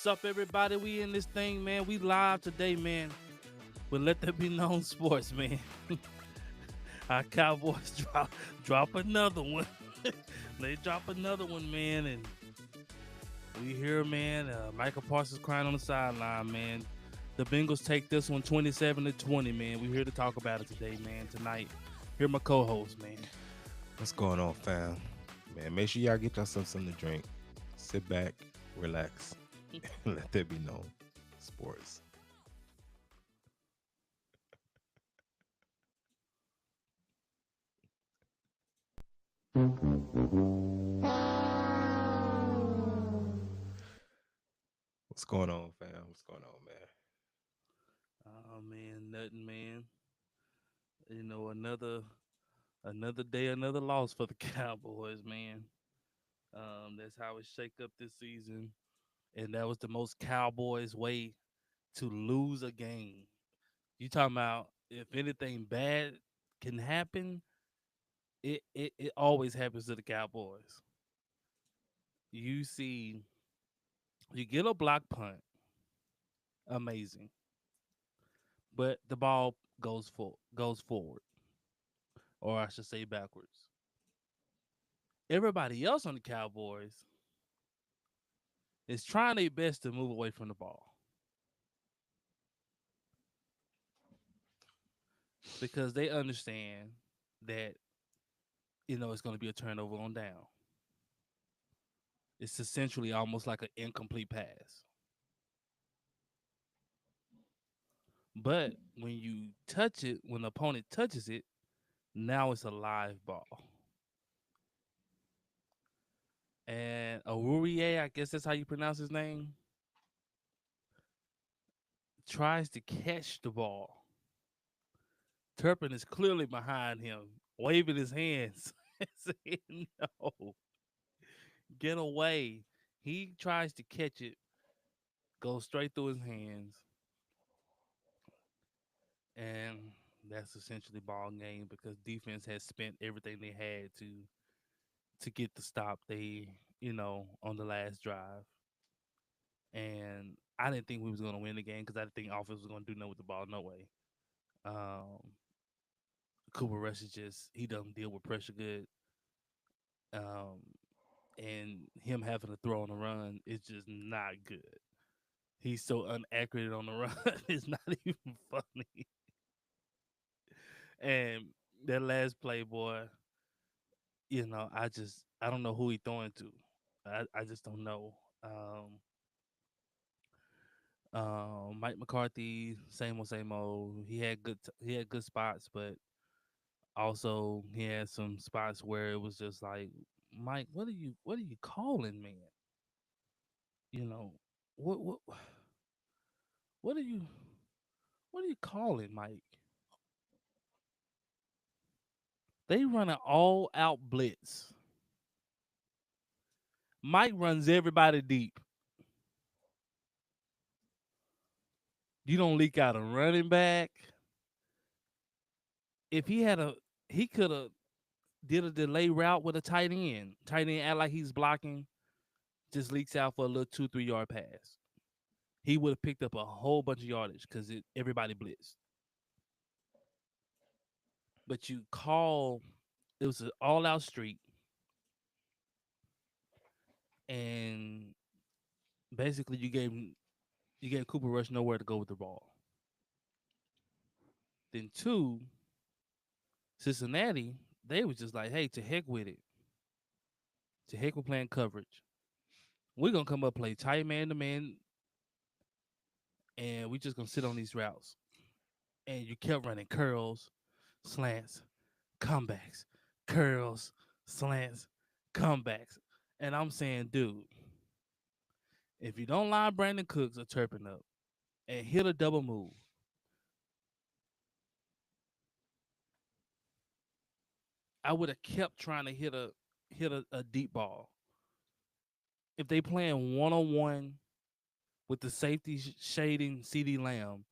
up, everybody? We in this thing, man. We live today, man. But let that be known, sports, man. Our Cowboys drop another one. They drop another one, man, and we here, man. Michael Parsons crying on the sideline, man. The Bengals take this one 27-20, man. We here to talk about it today, man. Tonight, here my co-host, man. What's going on, fam? Man, make sure y'all get yourself something to drink. Sit back, relax, let that be known. Sports. What's going on, fam? What's going on, man? Oh man, nothing, man. Another day, another loss for the Cowboys, man. That's how it shake up this season, and that was the most Cowboys way to lose a game. You talking about if anything bad can happen, it always happens to the Cowboys. You see, you get a block punt, amazing, but the ball goes forward, or I should say backwards. Everybody else on the Cowboys is trying their best to move away from the ball because they understand that it's going to be a turnover on down. It's essentially almost like an incomplete pass. But when you touch it, when the opponent touches it, now it's a live ball. And Aurier, I guess that's how you pronounce his name, tries to catch the ball. Turpin is clearly behind him, waving his hands, saying, "No, get away." He tries to catch it, goes straight through his hands, and that's essentially ball game because defense has spent everything they had to get the stop they on the last drive. And I didn't think we was gonna win the game because I didn't think offense was gonna do nothing with the ball. No way. Um, Cooper Rush is just he doesn't deal with pressure good. Um, and him having to throw on the run is just not good. He's so inaccurate on the run. It's not even funny. And that last play, boy, I don't know who he throwing to. I just don't know. Mike McCarthy, same old. He had good spots, but also he had some spots where it was just like, Mike, what are you calling, man? You know, what what are you what are you calling, Mike? They run an all out blitz. Mike runs everybody deep. You don't leak out a running back. If he could have did a delay route with a tight end. Tight end act like he's blocking, just leaks out for a little 2-3 yard pass. He would have picked up a whole bunch of yardage because everybody blitzed. But you call it was an all out street, and basically you gave Cooper Rush nowhere to go with the ball. Then two, Cincinnati, they was just like, hey, to heck with it. To heck with playing coverage. We're gonna come up play tight man to man, and we just gonna sit on these routes. And you kept running curls, slants, comebacks, curls, slants, comebacks. And I'm saying, dude, if you don't line Brandon Cooks or Turpin up and hit a double move, I would have kept trying to hit a deep ball. If they playing 1-on-1 with the safety shading CD Lamb,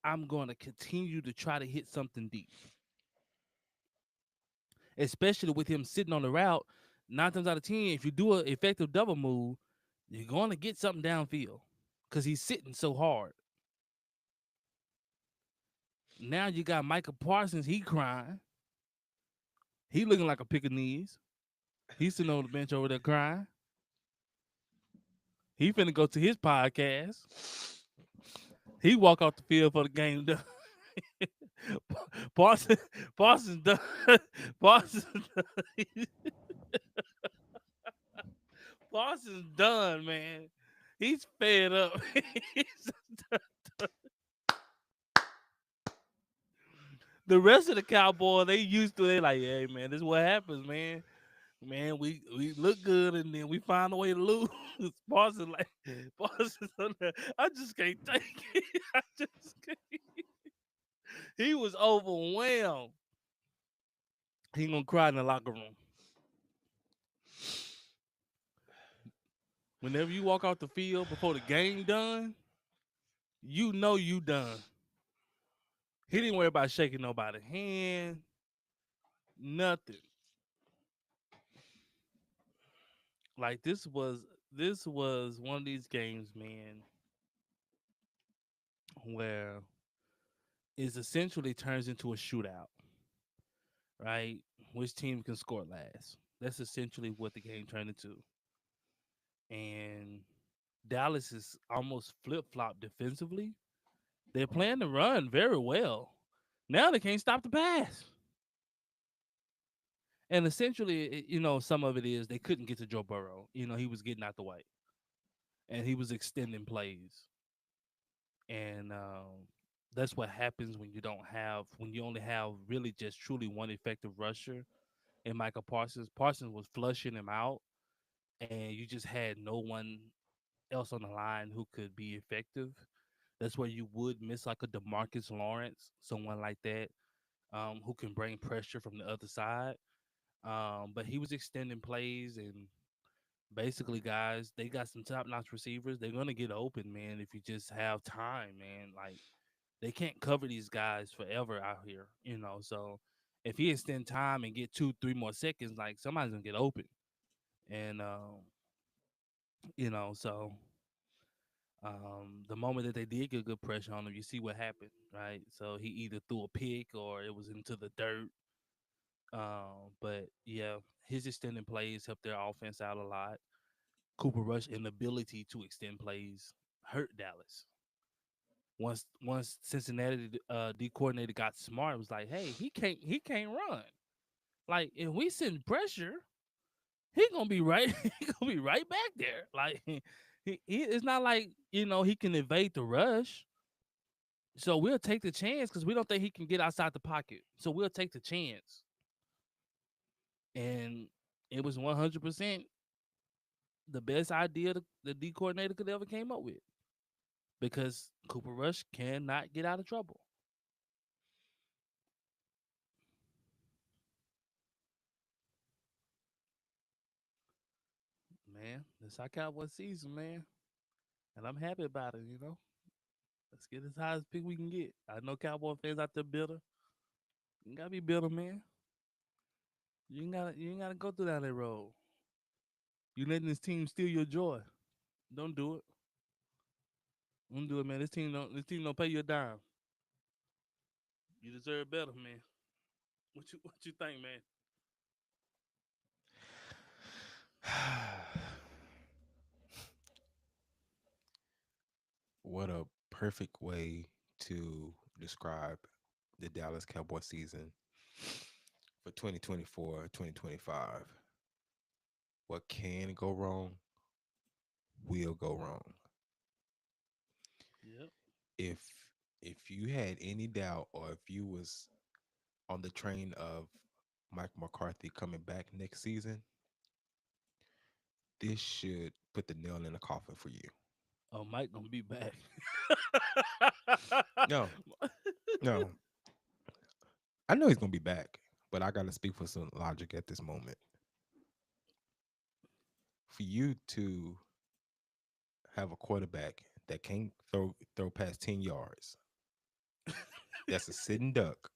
I'm going to continue to try to hit something deep. Especially with him sitting on the route, 9 times out of 10, if you do an effective double move, You're going to get something downfield because he's sitting so hard. Now you got Michael Parsons. He crying. He looking like a Pekingese. He's sitting on the bench over there crying. He finna go to his podcast. He walk off the field for the game done. Parsons, Parsons done. Parsons, done. Parsons done, man. He's fed up. The rest of the Cowboys, they used to. They like, hey man, this is what happens, man. Man, we look good and then we find a way to lose. Parsons like Parsons. I just can't take it. I just can't. He was overwhelmed. He gonna cry in the locker room. Whenever you walk off the field before the game done, you know you done. He didn't worry about shaking nobody's hand, nothing. Like this was one of these games, man, where it essentially turns into a shootout, right? Which team can score last? That's essentially what the game turned into. And Dallas is almost flip flop defensively. They're playing the run very well. Now they can't stop the pass. And essentially, some of it is they couldn't get to Joe Burrow. He was getting out the way and he was extending plays. And that's what happens when you only have really just truly one effective rusher in Michael Parsons. Parsons was flushing him out, and you just had no one else on the line who could be effective. That's where you would miss like a DeMarcus Lawrence, someone like that, who can bring pressure from the other side. But he was extending plays, and basically, guys, they got some top notch receivers. They're gonna get open, man, if you just have time, man. Like they can't cover these guys forever out here, So if he extend time and get 2, 3 more seconds, like somebody's gonna get open. And so the moment that they did get good pressure on him, you see what happened, right? So he either threw a pick or it was into the dirt. But yeah, his extending plays helped their offense out a lot. Cooper Rush inability to extend plays hurt Dallas. Once Cincinnati D coordinator got smart, it was like, hey, he can't run. Like if we send pressure, he gonna be right he gonna be right back there. Like it's not like he can evade the rush. So we'll take the chance because we don't think he can get outside the pocket. So we'll take the chance. And it was 100% the best idea the D coordinator could ever came up with because Cooper Rush cannot get out of trouble. Man, this our Cowboy season, man. And I'm happy about it. Let's get as high as pick we can get. I know Cowboy fans out there bitter. You gotta be bitter, man. You ain't gotta go through that road. You letting this team steal your joy. Don't do it. Don't do it, man. This team don't pay you a dime. You deserve better, man. What you think, man? What a perfect way to describe the Dallas Cowboy season for 2024, 2025. What can go wrong will go wrong. Yep. If if you had any doubt or if you was on the train of Mike McCarthy coming back next season, this should put the nail in the coffin for you. Oh, Mike gonna be back. No, no, I know he's gonna be back, but I gotta speak for some logic at this moment. For you to have a quarterback that can't throw past 10 yards, that's a sitting duck,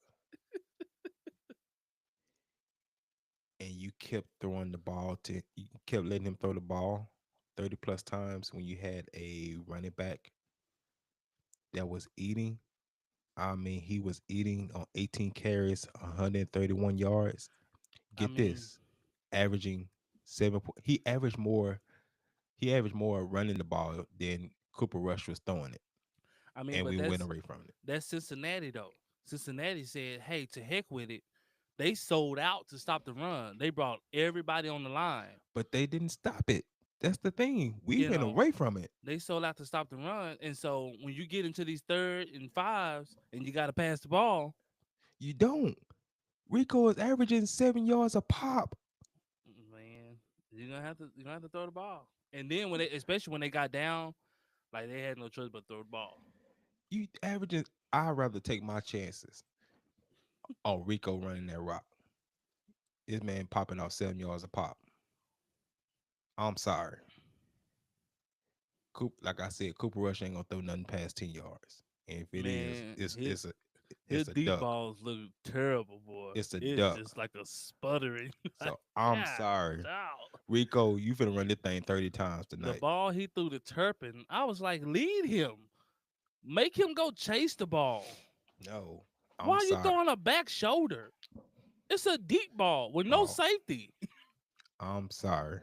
and you kept throwing the ball to you kept letting him throw the ball. 30 plus times when you had a running back that was eating. I mean, he was eating on 18 carries, 131 yards. I Get mean, this, averaging he averaged more. He averaged more running the ball than Cooper Rush was throwing it, and but we went away from it. that's Cincinnati though. Cincinnati said, "Hey, to heck with it." They sold out to stop the run. They brought everybody on the line. But they didn't stop it. That's the thing. We You went know, away from it. they sold out to stop the run. And so when you get into these third and fives and you got to pass the ball, You don't. Rico is averaging 7 yards a pop. man, you're gonna have to throw the ball. And then when they, especially when they got down, like they had no choice but throw the ball. You averaging. I'd rather take my chances on Rico running that rock. This man popping off 7 yards a pop. I'm sorry. Like I said, Cooper Rush ain't gonna throw nothing past 10 yards. And if it is, Man, it's his it's a his it's a deep duck. balls look terrible, boy. It's a It's duck. just like a sputtering. Like, So I'm God, sorry, dog. Rico. You finna run this thing 30 times The tonight. ball he threw to Turpin, I was like, lead him. Make him go chase the ball. No, Why I'm are you sorry. throwing a back shoulder? It's a deep ball with no Oh, safety. I'm sorry.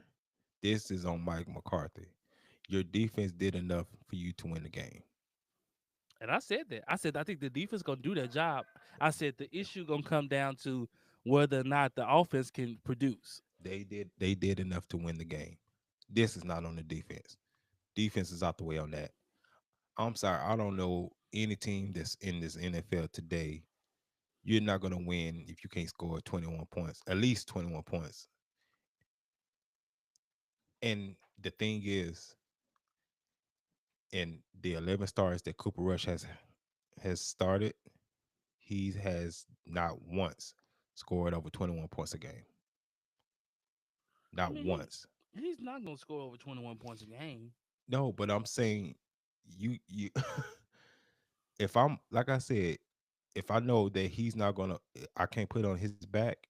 This is on Mike McCarthy. Your defense did enough for you to win the game. And I said that. I said I think the defense gonna do their job. I said the issue gonna come down to whether or not the offense can produce. They did enough to win the game. This is not on the defense. Defense is out the way on that. I'm sorry. I don't know any team that's in this NFL today. You're not gonna win if you can't score 21 points, at least 21 points. And the thing is, in the 11 stars that Cooper Rush has started, he has not once scored over 21 points a game. I Not mean, once. he's not gonna score over 21 points a game. No, but I'm saying you if I'm like I said, if I know that he's not gonna I can't put on his back,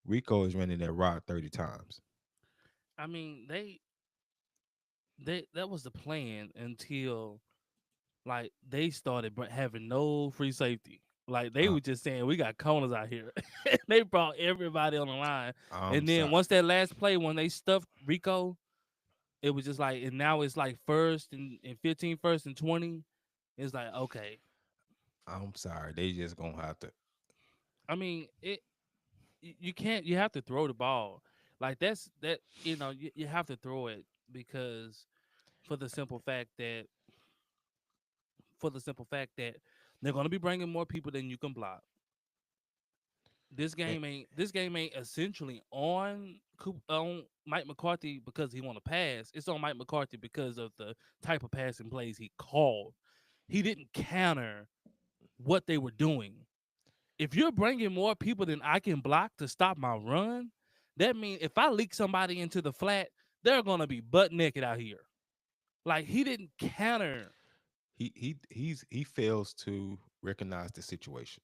Rico is running that rod 30 times. I mean, they that was the plan until like they started having no free safety. Like they Uh, were just saying, we got corners out here. They brought everybody on the line, I'm and then sorry. once that last play when they stuffed Rico, it was just like, and now it's like and 15, first and 20. It's like, okay. I'm sorry. They just gonna have to. I mean, you can't. You have to throw the ball. Like you have to throw it because for the simple fact that they're gonna be bringing more people than you can block. And This game ain't essentially on Mike McCarthy because he want to pass. It's on Mike McCarthy because of the type of passing plays he called. He didn't counter what they were doing. If you're bringing more people than I can block to stop my run, that means if I leak somebody into the flat, they're gonna be butt naked out here. Like he didn't counter. he fails to recognize the situation.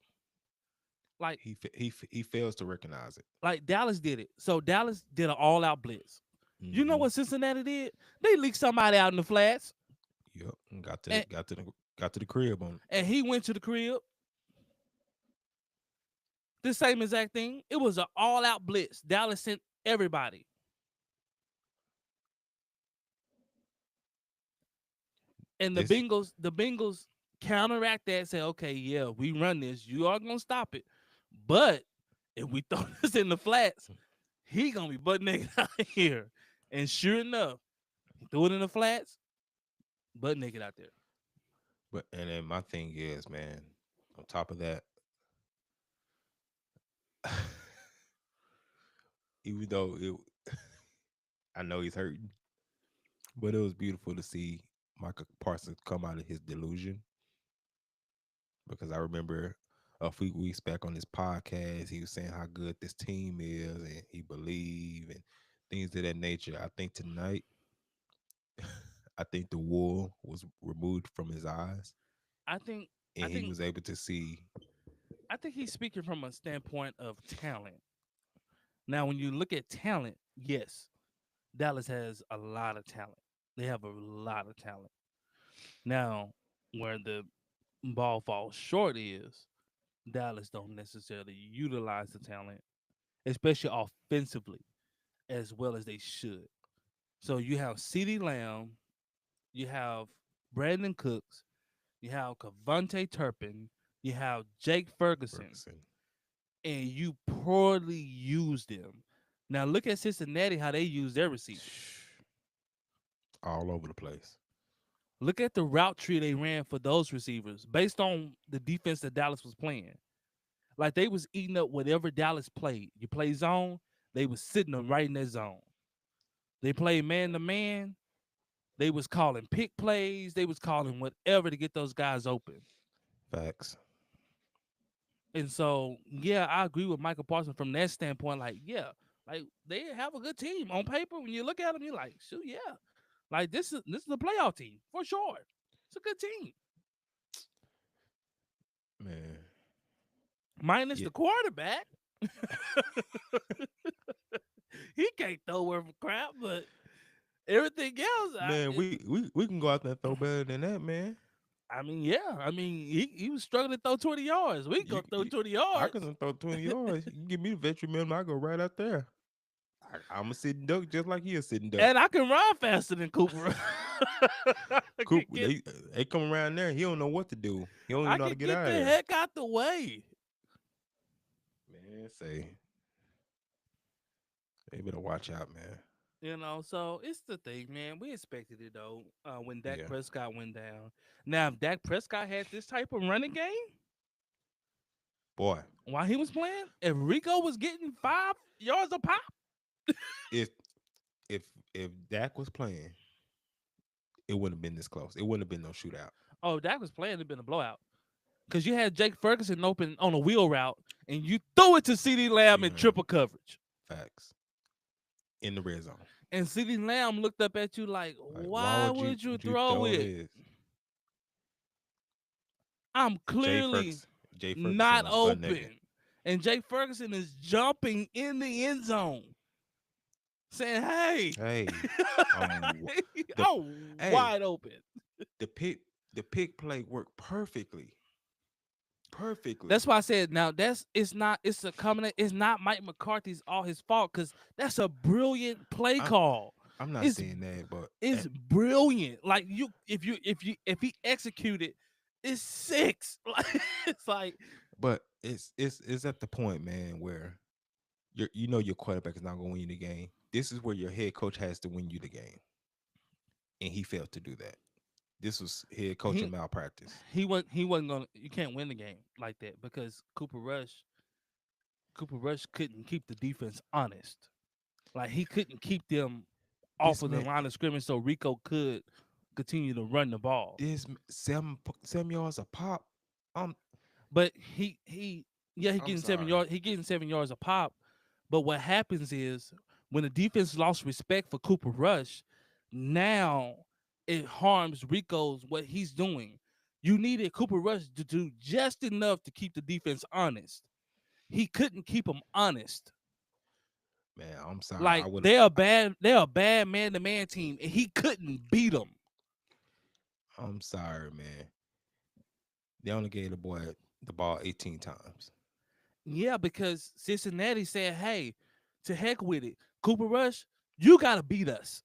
Like He fails to recognize it. Dallas did it. So Dallas did an all out blitz. You know Mm-hmm. what Cincinnati did? They leaked somebody out in the flats, Yep. And and got to the crib on. he went to the crib. The same exact thing. It was an all out blitz. Dallas sent everybody, and This The Bengals counteract that and say, "Okay, yeah, we run this. You are gonna stop it, but if we throw this in the flats, he gonna be butt naked out here." And sure enough, he threw it in the flats, butt naked out there. but and then my thing is, man, on top of that, even though I know he's hurting, but it was beautiful to see Michael Parsons come out of his delusion because I remember a few weeks back on this podcast, he was saying how good this team is and he believed and things of that nature. I think tonight, I think the wool was removed from his eyes I think, I and he think, was able to see. I think he's speaking from a standpoint of talent. Now, when you look at talent, yes, Dallas has a lot of talent. They have a lot of talent. Now, where the ball falls short is Dallas don't necessarily utilize the talent, especially offensively, as well as they should. So you have CeeDee Lamb, you have Brandon Cooks, you have Cavante Turpin, you have Jake Ferguson, Ferguson. and you poorly use them. Now look at Cincinnati, how they use their receivers. All over the place. Look at the route tree they ran for those receivers based on the defense that Dallas was playing. Like they was eating up whatever Dallas played. You play zone, they was sitting them right in that zone. They played man to man, they was calling pick plays, they was calling whatever to get those guys open. Facts. And so, yeah, I agree with Michael Parsons from that standpoint. Like, yeah, like they have a good team on paper. When you look at them, you're like, shoot, yeah, like this is a playoff team for sure. It's a good team, Man. minus Yeah. the quarterback. He can't throw worth a crap, but everything else, Man, we can go out there and throw better than that, man. I mean, yeah, I mean, he was struggling to throw 20 yards. We can go throw You 20 I yards, can throw 20 yards. You give me the veteran minimum, I go right out there. I'm a sitting duck just like he a sitting duck. and I can run faster than Cooper. I can Coop, get, they come around there. He don't know what to do. He don't even I know how to can get get out the of there. heck out the way. Man, say they better watch out, man. So it's the thing, man. We expected it though. When Dak Yeah, Prescott went down. Now, if Dak Prescott had this type of running game boy. while he was playing, if Rico was getting 5 yards a pop, If if if Dak was playing, it wouldn't have been this close. It wouldn't have been no shootout. oh, if Dak was playing, it'd been a blowout. Because you had Jake Ferguson open on a wheel route, and you throw it to CeeDee Lamb in Yeah, triple coverage. facts in the red zone. And CeeDee Lamb looked up at you like, Like, why why would you would you throw throw it? this? I'm Jay clearly Ferguson. Jay Ferguson not was butt naked. open. And Jake Ferguson is jumping in the end zone, saying, hey, Hey, the I'm hey wide open. the pick play worked perfectly, perfectly. That's why I said now it's a combination. It's not Mike McCarthy's all his fault because that's a brilliant play I'm call. I'm not It's saying that, but it's brilliant. Like if he executed, it's six. Like it's like it's at the point, man, where your quarterback is not going to win you the game. This is where your head coach has to win you the game, and he failed to do that. This was head coaching he malpractice. he wasn't gonna. You can't win the game like that because Cooper Rush couldn't keep the defense honest. Like he couldn't keep them off This of the man, line of scrimmage so Rico could continue to run the ball. this 7 yards a pop. Um, But he yeah, he I'm getting seven sorry, yards. He getting 7 yards a pop. But what happens is when the defense lost respect for Cooper Rush, now it harms Rico's what he's doing. You needed Cooper Rush to do just enough to keep the defense honest. He couldn't keep them honest. man. I'm sorry. I Like would. they're a bad man-to-man team, and he couldn't beat them. I'm sorry, man. They only gave the boy the ball 18 times. Yeah, because Cincinnati said, "Hey, to heck with it, Cooper Rush, you gotta beat us.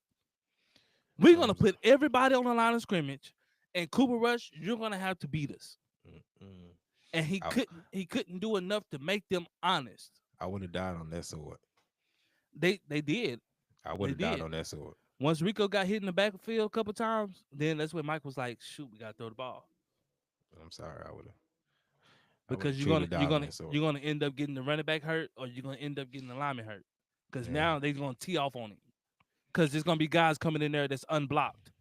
We're gonna I'm put everybody on the line of scrimmage, and Cooper Rush, you're gonna have to beat us." mm-mm. And he I couldn't. He couldn't do enough to make them honest. I would have died on that sword. They did. I would They have died did. on that sword. Once Rico got hit in the backfield a couple times, then that's when Mike was like, "Shoot, we gotta throw the ball." I'm sorry. I would have Because you're truly gonna you're died on gonna that sword. you're gonna end up getting the running back hurt, or you're gonna end up getting the lineman hurt. Because Yeah. now they're gonna tee off on him. Because there's gonna be guys coming in there that's unblocked,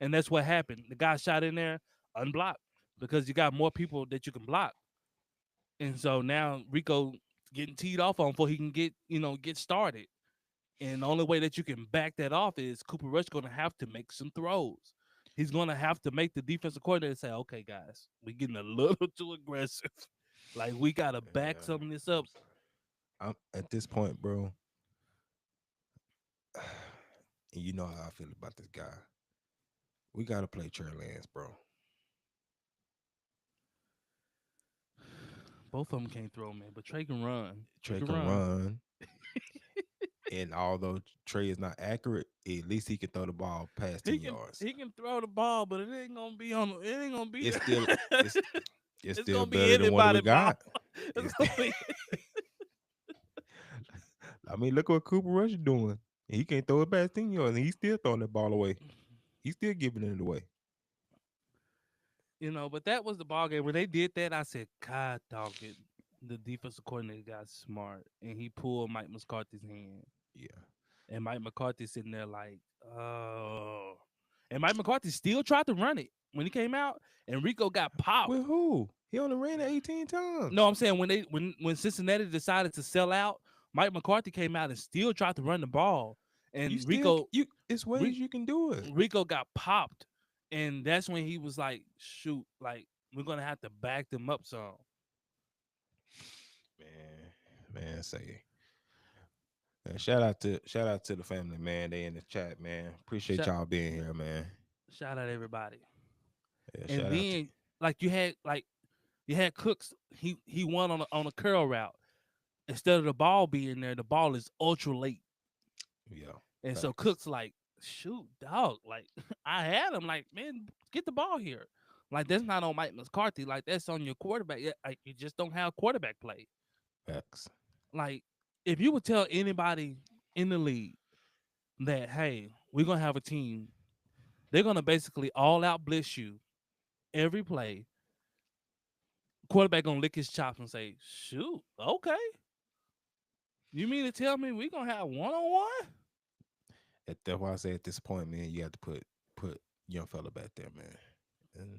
and that's what happened. The guy shot in there unblocked because you got more people that you can block, and so now Rico getting teed off on before he can get started. And the only way that you can back that off is Cooper Rush gonna have to make some throws. He's gonna have to make the defensive coordinator say, "Okay, guys, we're getting a little too aggressive. Like we gotta back Yeah. some of this up." I'm at this point, bro. And you know how I feel about this guy. We gotta play Trey Lance, bro. Both of them can't throw, man, but Trey can run. He Trey can can run. run, and although Trey is not accurate, at least he can throw the ball past He 10 yards. throw the ball, but it ain't gonna be on. It ain't gonna be. It's still it's it's It's still gonna be better than what we anybody ball. got. It's It's gonna be. I mean, look what Cooper Rush is doing. He can't throw it past 10 yards, and he's still throwing that ball away. He's still giving it away. But that was the ball game. When they did that, I said, God dog it. The defensive coordinator got smart and he pulled Mike McCarthy's hand. Yeah. And Mike McCarthy sitting there like, oh. And Mike McCarthy still tried to run it when he came out, and Rico got popped. With who? He only ran it 18 times. No, I'm saying when Cincinnati decided to sell out, Mike McCarthy came out and still tried to run the ball, You and still you. It's ways you can do it, Rico got popped, and that's when he was like, "Shoot, like we're gonna have to back them up some." man. Man, say man, shout out to the family, man. They in the chat, man. Appreciate Shout, y'all being here, man. shout out everybody, Yeah, and shout out to then you had Cooks. He won on a curl route instead of the ball being there. The ball is ultra late, yeah. and so Facts. Cooks like, shoot, dog. Like I had him. Like man, get the ball here. Like that's not on Mike McCarthy. Like that's on your quarterback. Like you just don't have quarterback play. Facts. Like if you would tell anybody in the league that hey, we're gonna have a team, they're gonna basically all out blitz you every play. Quarterback gonna lick his chops and say, "Shoot, okay. You mean to tell me we're gonna have 1-on-1?" That's why I say at this point, man, you have to put young fella back there, man. And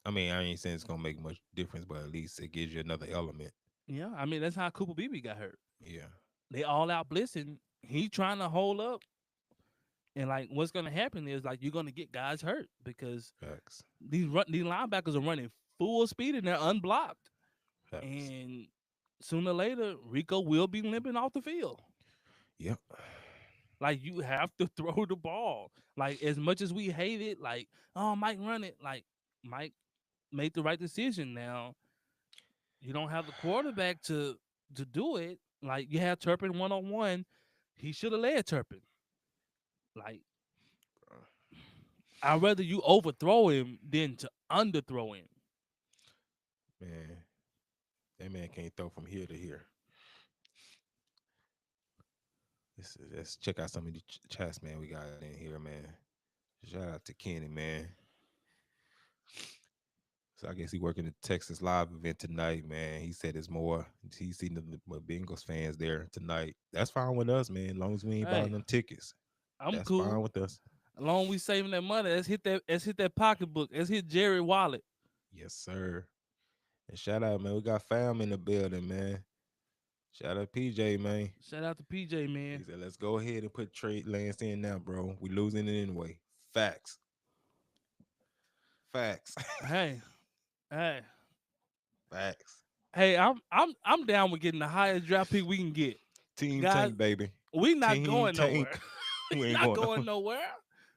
I mean, I ain't saying it's gonna make much difference, but at least it gives you another element. Yeah, I mean that's how Cooper Beebe got hurt. Yeah. They all out blitzing. He trying to hold up, and like what's gonna happen is like you're gonna get guys hurt because Facts. these linebackers are running full speed and they're unblocked, Facts. and sooner or later Rico will be limping off the field. Yep. Like you have to throw the ball. Like as much as we hate it, like oh Mike run it, like Mike made the right decision. Now you don't have the quarterback to do it. Like you have Turpin 1-on-1, he should have led Turpin. Like I'd rather you overthrow him than to underthrow him. Man, that man can't throw from here to here. Let's check out some of the chats, man. We got in here, man. Shout out to Kenny, man. So I guess he working the Texas Live event tonight, man. He said it's more. He's seen the Bengals fans there tonight. That's fine with us, man. As long as we ain't buying Hey, them tickets, I'm that's cool. fine with us. As long as we saving that money, let's hit that pocketbook. Let's hit Jerry wallet. Yes, sir. And shout out, man. We got fam in the building, man. Shout out PJ, man. Shout out to PJ, He man. said, let's go ahead and put Trey Lance in now, bro. We losing it anyway. Facts. Facts. Hey, hey, Facts. hey, I'm down with getting the highest draft pick we can get. Team Guys, tank, baby. we not Team going nowhere. tank. We We ain't not going going nowhere. nowhere.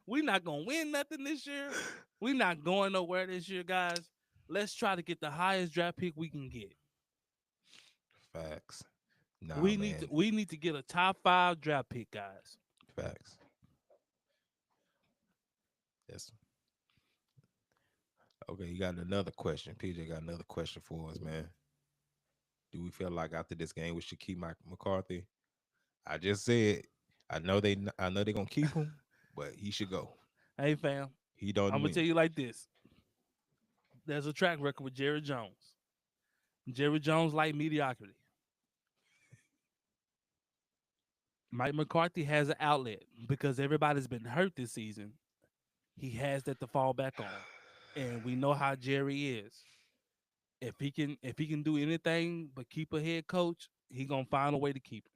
We not gonna win nothing this year. We not going nowhere this year, guys. Let's try to get the highest draft pick we can get. Facts. Nah, We man. need to get a top 5 draft pick, guys. Facts. Yes. Okay, you got another question. PJ got another question for us, man. Do we feel like after this game we should keep Mike McCarthy? I just said I know they're gonna keep him, but he should go. Hey, fam, He I'm done gonna tell win. you like this. There's a track record with Jerry Jones. Jerry Jones like mediocrity. Mike McCarthy has an outlet because everybody's been hurt this season. He has that to fall back on, and we know how Jerry is. If he can do anything but keep a head coach, he gonna find a way to keep it.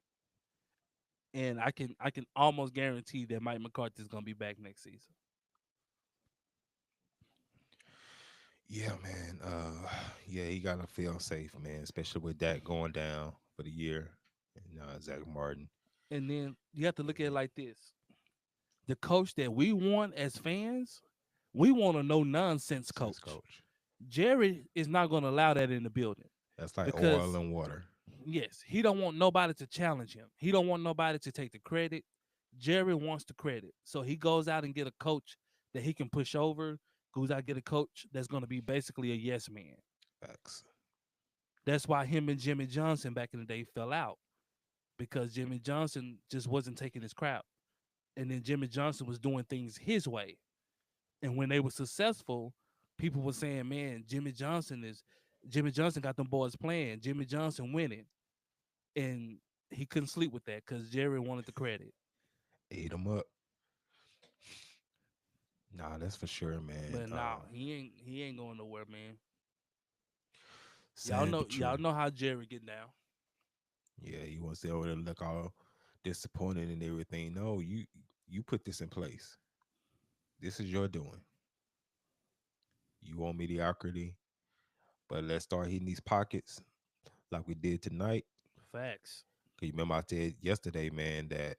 And I can almost guarantee that Mike McCarthy is gonna be back next season. Yeah, man. Yeah, he gotta feel safe, man, especially with that going down for the year. And Zach Martin. And then you have to look at it like this. The coach that we want as fans, we want a no nonsense Since coach. coach. Jerry is not going to allow that in the building That's like oil because and water. yes, he don't want nobody to challenge him. He don't want nobody to take the credit. Jerry wants the credit. So he goes out and get a coach that he can push over, goes out and get a coach that's going to be basically a yes man. Facts. That's why him and Jimmy Johnson back in the day fell out because Jimmy Johnson just wasn't taking his crap. And then Jimmy Johnson was doing things his way. And when they were successful, people were saying, "Man, Jimmy Johnson got them boys playing. Jimmy Johnson winning." And he couldn't sleep with that because Jerry wanted the credit. Ate them up. Nah, that's for sure, man. But nah, he ain't going nowhere, man. Y'all Sad know but true. y'all know how Jerry get down. Yeah, you want to sit over there and look all disappointed and everything. No, you put this in place. This is your doing. You want mediocrity, but let's start hitting these pockets like we did tonight. Facts. 'Cause you remember I said yesterday, man, that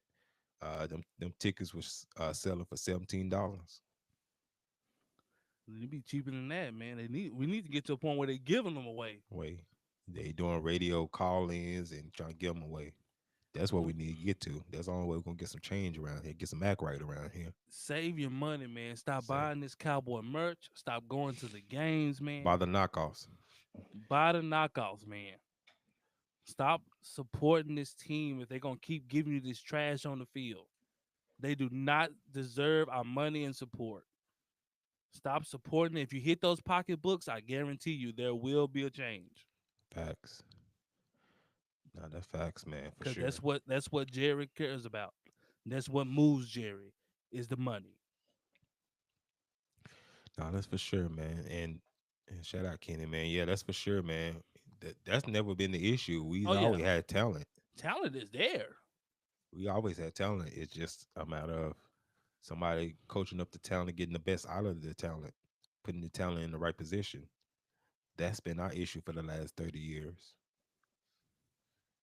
them tickets was selling for $17. They be cheaper than that, man. We need to get to a point where they giving them away. Way they doing radio call-ins and trying to give them away. That's what we need to get to. That's the only way we're gonna get some change around here, get some act right around here. Save your money, man. Stop Say buying this cowboy merch. Stop going to the games, man. buy the knockoffs. Buy the knockouts, man. Stop supporting this team if they're gonna keep giving you this trash on the field. They do not deserve our money and support. Stop supporting it. If you hit those pocketbooks, I guarantee you there will be a change. Facts. Nah, that's facts, man, for Because sure. that's what Jerry cares about. That's what moves Jerry is the money. Nah, that's for sure, man. And shout out Kenny, man. Yeah, that's for sure, man. That's never been the issue. Oh We've yeah, always had talent. talent is there. We always had talent. It's just a matter of somebody coaching up the talent, getting the best out of the talent, putting the talent in the right position. That's been our issue for the last 30 years.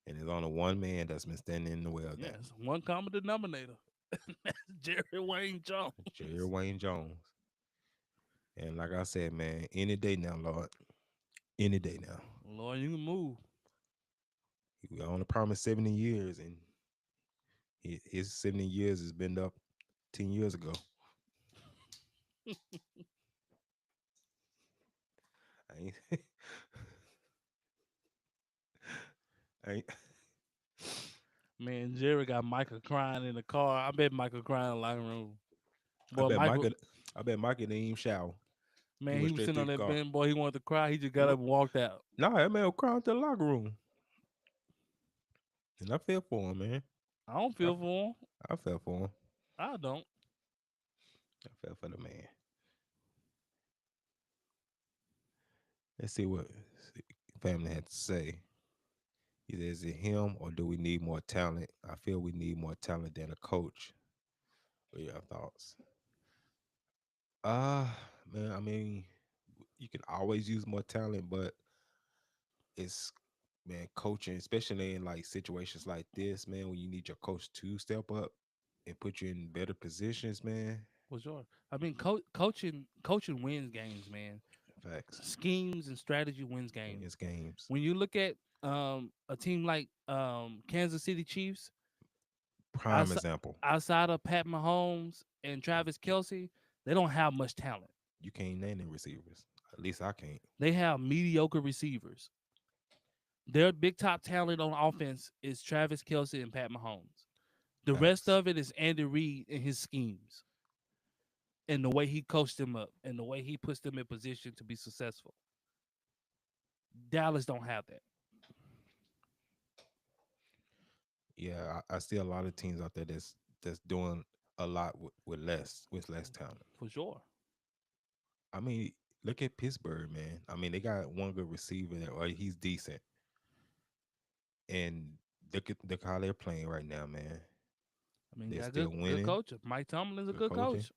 And there's only one man that's been standing in the way of that. Yes, one common denominator. That's Jerry Wayne Jones. Jerry Wayne Jones. And like I said, man, any day now, Lord. Any day now. Lord, you can move. We only promised 70 years, and his 70 years has been up 10 years ago. I ain't, I ain't, Man, Jerry got Michael crying in the car. I bet Michael crying in the locker room. I Boy, bet Michael, Micah, I bet Micah didn't even shower. He man, went he was straight sitting to on his that car. bench. Boy, he wanted to cry. He just got What? up and walked out. Nah, that man was crying to the locker room. And I feel for him, man. I don't I, feel for him. I felt for him. I don't. I felt for the man. Let's see what family had to say. Either is it him or do we need more talent? I feel we need more talent than a coach. What are your thoughts? Uh man, I mean, you can always use more talent, but it's man, coaching, especially in like situations like this, man, when you need your coach to step up and put you in better positions, man. For sure. I mean, coaching wins games, man. Facts. Schemes and strategy wins games. Wins games. When you look at a team like Kansas City Chiefs, Prime outside, example. outside of Pat Mahomes and Travis Kelsey, they don't have much talent. You can't name the receivers. At least I can't. They have mediocre receivers. Their big top talent on offense is Travis Kelsey and Pat Mahomes. The rest Facts. of it is Andy Reid and his schemes and the way he coached them up and the way he puts them in position to be successful. Dallas don't have that Yeah, I see a lot of teams out there that's doing a lot with less talent. for sure. I mean, look at Pittsburgh, man. I mean, they got one good receiver there, or he's decent, and look how they're playing right now, man. I mean, They're got still good winning, coach. Mike Tomlin's a good good coaching, coach.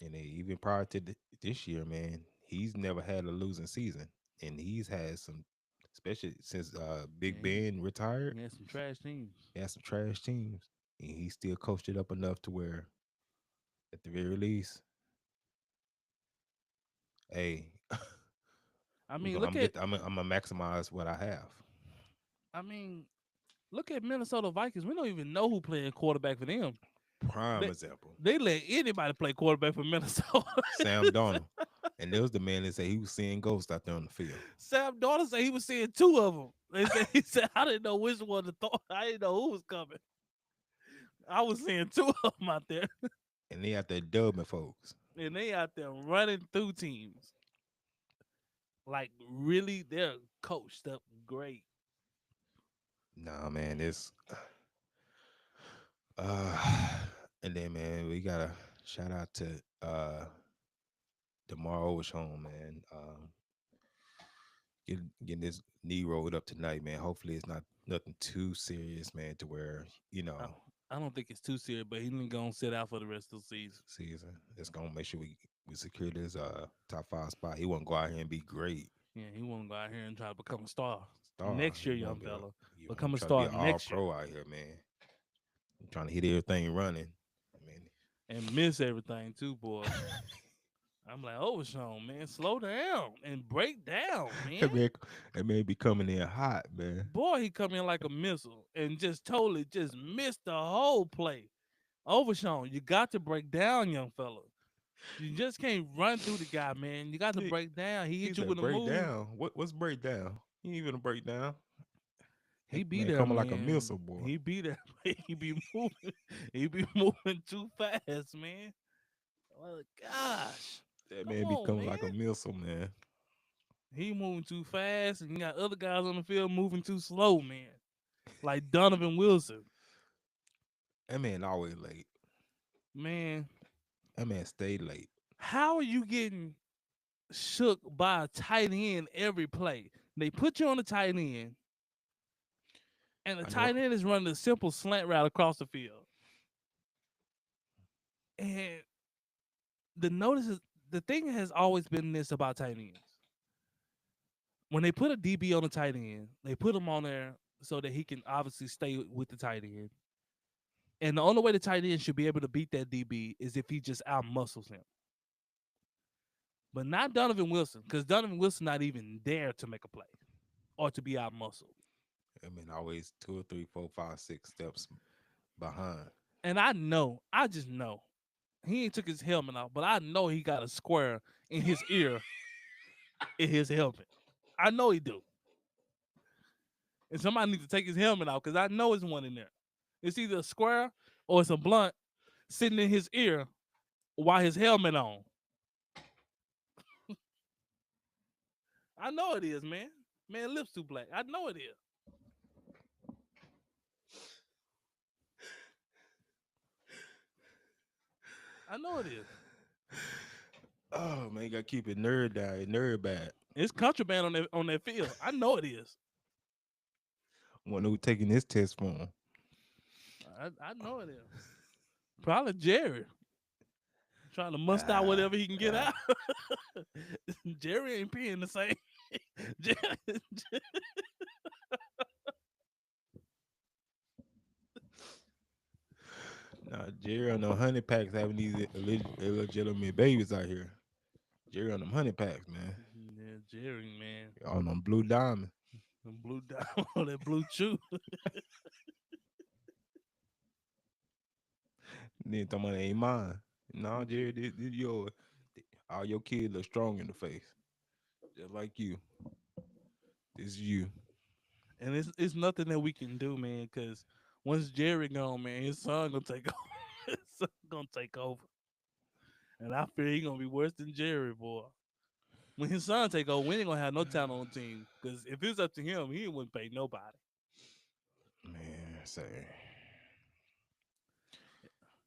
and they even prior to this year, man, he's never had a losing season, and he's had some, especially since Yeah, Big Ben retired, he had some trash teams. he had some trash teams. and he still coached it up enough to where, at the very least, hey, I we're mean, gonna I'm look gonna at get I'm gonna maximize what I have. I mean, look at Minnesota Vikings. We don't even know who playing quarterback for them. Prime They example, they let anybody play quarterback for Minnesota. Sam Darnold, and there was the man that said he was seeing ghosts out there on the field. Sam Darnold said he was seeing two of them. He said I didn't know which one to throw. I didn't know who was coming. I was seeing two of them out there, And they out there dubbing folks. and they out there running through teams. Like really, they're coached up great. Nah, man, it's uh, and then man, we gotta shout out to Demar Overshown, man. Getting this knee rolled up tonight, man. Hopefully, it's not nothing too serious, man, to where I, I don't think it's too serious, but he's gonna sit out for the rest of the season. season. It's gonna make sure we secure this top five spot. He won't go out here and be great Yeah, he won't go out here and try to become a star star. next He year, won't young be a fella. he Become a try to be star an all next year pro out here, man. He trying to hit everything running. I mean, and miss everything too, boy. I'm like, oh, Sean, man, slow down and break down, man. that man, that man be coming in hot, man. Boy, he come in like a missile and just totally just missed the whole play. Overshown, you got to break down, young fella. You just can't run through the guy, man. You got to He, break down. He he hit you said with a break move. down. What's break down? He ain't even a breakdown. He be Man there, coming like a man. missile, boy. He be there. He be moving. He be moving too fast, man. Oh gosh, That come man be on, coming man. like a missile, man. He moving too fast, and you got other guys on the field moving too slow, man. Like Donovan Wilson, That man always late. man. That man stay late. How are you getting shook by a tight end every play? They put you on the tight end, and the I know. tight end is running a simple slant route across the field. And the notice is the thing has always been this about tight ends. When they put a DB on the tight end, they put him on there so that he can obviously stay with the tight end. And the only way the tight end should be able to beat that DB is if he just out muscles him. But not Donovan Wilson, because Donovan Wilson not even there to make a play or to be out muscled. I mean, always two or three, four, five, six steps behind. And I just know, he ain't took his helmet off, but I know he got a square in his ear in his helmet. I know he do. And somebody needs to take his helmet out because I know it's one in there. It's either a square or it's a blunt sitting in his ear while his helmet on. I know it is, man. Man, lips too black. I know it is. I know it is. Oh man, you gotta keep it nerd down, nerd bad. It's contraband on that field. I know it is. Wonder who taking this test for him. I know it is. Probably Jerry trying to must out Ah, whatever he can get ah. out. Jerry ain't peeing the same. Jerry, Nah, Jerry on the honey packs having these illegitimate babies out here. Jerry on them honey packs, man. yeah, Jerry, man, On them blue diamond. them blue down on that blue chew. Then talking about ain't mine. No, Jerry, this yours. All your kids look strong in the face, just like you. This is you. And it's nothing that we can do, man, because once Jerry gone, man, his son gonna take over. His son gonna take over. And I fear he gonna be worse than Jerry, boy. When his son take over, we ain't gonna have no talent on the team. Because if it's up to him, he wouldn't pay nobody. Man, say,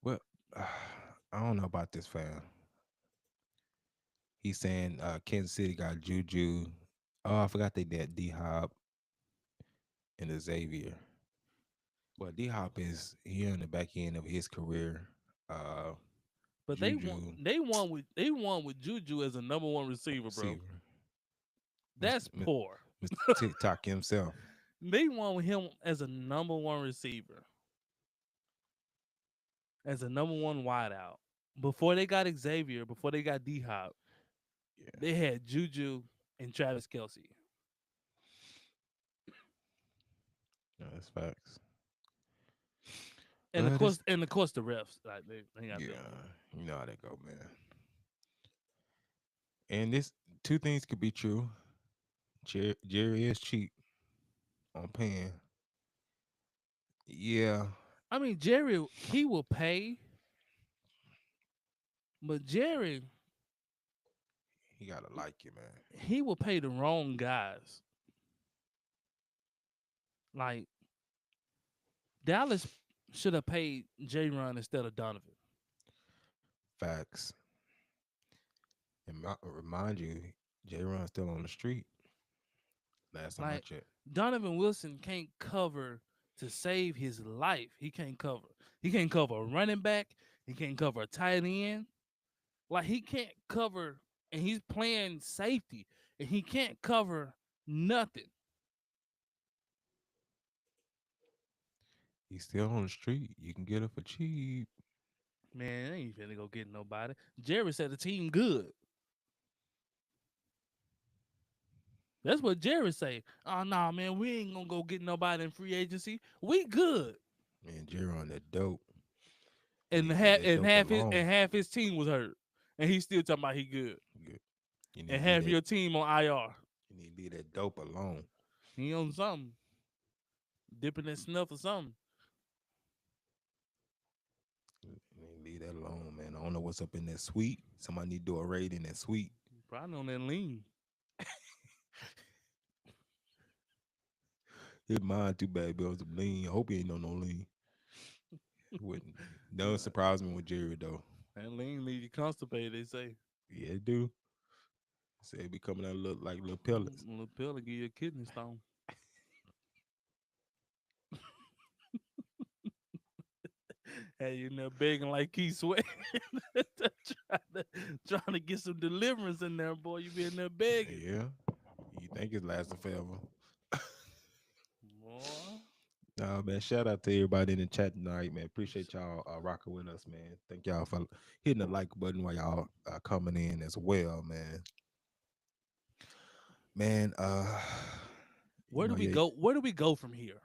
well, I don't know about this fam. He's saying Kansas City got Juju. Oh, I forgot they did D Hop and Xavier. Well, D Hop is here on the back end of his career. Uh, But they won. Juju They won with Juju as a number one receiver, bro. receiver, That's poor. Mr. TikTok himself. They won with him as a number one receiver. as a number one wideout. Before they got Xavier, before they got D Hop, Yeah, they had Juju and Travis Kelsey. no, that's facts. And of But course, it's and of course, the refs, like they got yeah, them. you know how they go, man. And this two things could be true. Jerry is cheap on paying. Yeah, I mean, Jerry, he will pay, but Jerry, he gotta like you, man. he will pay the wrong guys. Like Dallas should have paid J. Run instead of Donovan. Facts. And remind you, J. Ron's still on the street. Last time I Like checked. Donovan Wilson can't cover to save his life. He can't cover. He can't cover a running back. He can't cover a tight end. Like he can't cover, and he's playing safety, and he can't cover nothing. He's still on the street. You can get it for cheap. Man, they ain't finna go get nobody. Jerry said the team good. That's what Jerry say. Oh nah, man, we ain't gonna go get nobody in free agency. We good. Man, J. Ron that dope. You And need to leave that and dope alone. half his team was hurt, and he still talking about he good. Good. You And need to leave half that. your team on IR. You need to leave that dope alone. He on something, dipping that snuff or something. You need to leave that alone, man. I don't know what's up in that suite. Somebody need to do a raid in that suite. Probably on that lean. His mind too bad, but it was a lean. I hope he ain't on no lean. Wouldn't. Don't Nah, surprise me with Jerry though. that lean leave you constipated. They say. Yeah, it do. Say it be coming out look like little pellets. A little pill to give you a kidney stone. Hey, you in there begging like Keith Sweat, trying to get some deliverance in there, boy. You be in there begging, Yeah. You think it's lasting forever. boy. Man, shout out to everybody in the chat tonight, man. Appreciate y'all rocking with us, man. Thank y'all for hitting the like button while y'all coming in as well, man. Man, you Where do know, we yeah, go? Where do we go from here?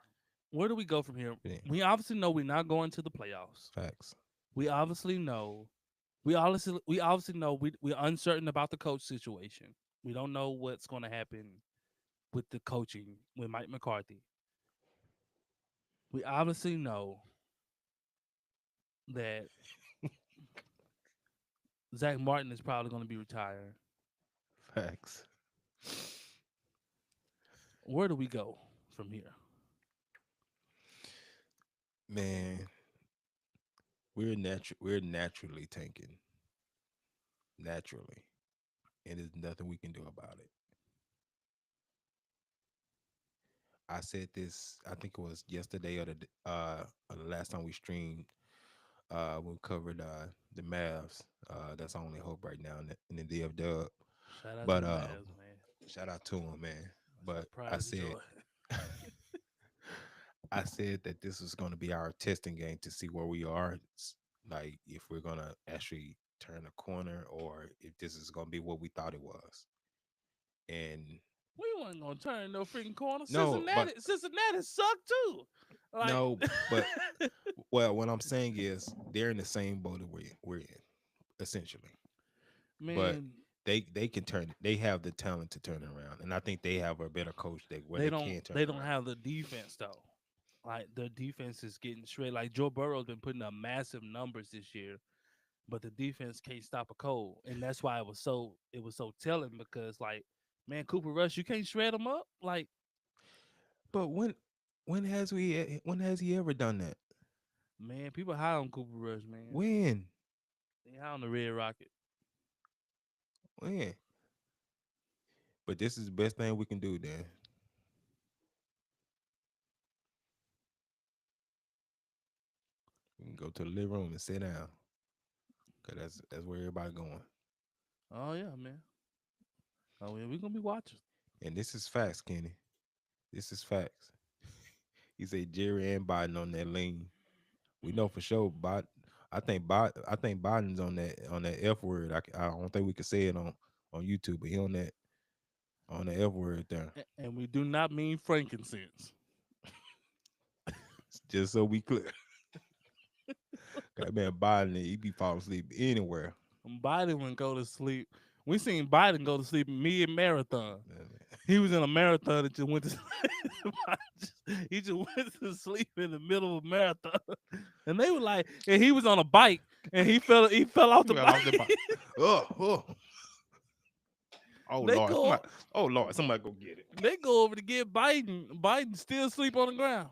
Where do we go from here? yeah, We obviously know we're not going to the playoffs. facts. We obviously know. We obviously know we're uncertain about the coach situation. We don't know what's going to happen with the coaching with Mike McCarthy. We obviously know that Zach Martin is probably going to be retired. Facts. Where do we go from here? Man, we're naturally tanking. Naturally. And there's nothing we can do about it. I said this, I think it was yesterday or the last time we streamed. We covered the Mavs. That's our only hope right now in the DF Dub. Shout out to But the Mavs, man. shout out to him, man. That's our But pride and joy. I said that this was going to be our testing game to see where we are. Like if we're going to actually turn a corner or if this is going to be what we thought it was. And We wasn't gonna turn no freaking corner. no, but Cincinnati sucked too. Like no, but well, what I'm saying is they're in the same boat that we're in, essentially. But man, they can turn it. They have the talent to turn it around, and I think they have a better coach that where they can turn they it don't around. have the defense though. Like their defense is getting shredded. Like Joe Burrow's been putting up massive numbers this year, but the defense can't stop a cold, and that's why it was so telling because like man, Cooper Rush, you can't shred him up. Like But when has he ever done that? man, people high on Cooper Rush, man. When They high on the Red Rocket. when? But this is the best thing we can do. Then we can go to the living room and sit down, cause that's where everybody going. Oh yeah, man. Oh yeah, we gonna be watching. And this is facts, Kenny. This is facts. He said Jerry and Biden on that lean. We know for sure. I think Biden's on that F word. I don't think we could say it on YouTube, but he on the F word there. And we do not mean frankincense. Just so we clear. That man Biden, he be falling asleep anywhere. Biden wouldn't go to sleep. We seen Biden go to sleep mid marathon. He was in a marathon that just went to he just went to sleep in the middle of a marathon. And they were like, and he was on a bike and he fell off the Well, off the bike. bottom. Oh, oh, oh they Lord, go somebody go get it. they go over to get Biden. Biden still sleep on the ground.